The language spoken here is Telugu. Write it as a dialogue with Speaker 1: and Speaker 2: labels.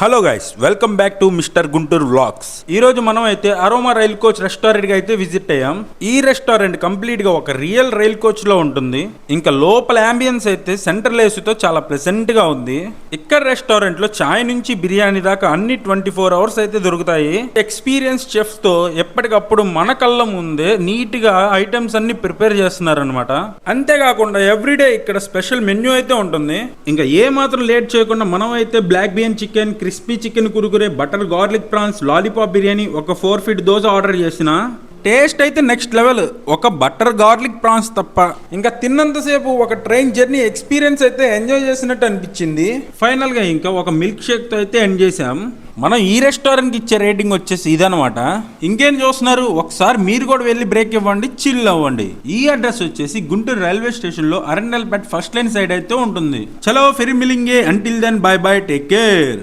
Speaker 1: Hello guys, welcome back to mister Guntur vlogs. ఈ రోజు మనం అయితే అరోమా రైల్ కోచ్ రెస్టారెంట్ కి అయితే విజిట్ అయ్యాం. ఈ రెస్టారెంట్ కంప్లీట్ గా ఒక రియల్ రైల్ కోచ్ లో ఉంటుంది. ఇంకా లోపల అంబియన్స్ అయితే సెంట్రల్ ఏసీతో చాలా ప్లెజెంట్ గా ఉంది. ఇక్కడ రెస్టారెంట్ లో చాయ్ నుంచి బిర్యానీ దాకా అన్ని 24 అవర్స్ అయితే దొరుకుతాయి. ఎక్స్పీరియన్స్ చెఫ్స్ తో ఎప్పటికప్పుడు మన కళ్ళ ముందే నీట్ గా ఐటమ్స్ అన్ని ప్రిపేర్ చేస్తున్నారు అనమాట. అంతేకాకుండా ఎవ్రీడే ఇక్కడ స్పెషల్ మెన్యూ అయితే ఉంటుంది. ఇంకా ఏ మాత్రం లేట్ చేయకుండా మనం అయితే black bean chicken, crispy chicken Kurkure, butter garlic prawns, lollipop biryani, ఒక 4 ఫీట్ దోశ ఆర్డర్ చేసిన టేస్ట్ అయితే నెక్స్ట్ లెవెల్. ఒక బటర్ గార్లిక్ ప్రాన్స్ తప్ప ఇంకా తిన్నంతసేపు ఒక ట్రైన్ జర్నీ ఎక్స్పీరియన్స్ అయితే ఎంజాయ్ చేసినట్టు అనిపించింది. ఫైనల్ గా ఇంకా ఒక మిల్క్ షేక్ తో అయితే ఎండ్ చేసాం. మనం ఈ రెస్టారెంట్ కి ఇచ్చే రేటింగ్ వచ్చేసి ఇదనమాట. ఇంకేం చూస్తున్నారు, ఒకసారి మీరు కూడా వెళ్ళి బ్రేక్ ఇవ్వండి, చిల్ అవ్వండి. ఈ అడ్రస్ వచ్చేసి గుంటూరు రైల్వే స్టేషన్ లో అరండల్పేట్ ఫస్ట్ లైన్ సైడ్ అయితే ఉంటుంది. చలో ఫిర్ మిలింగే, until then bye bye, take care.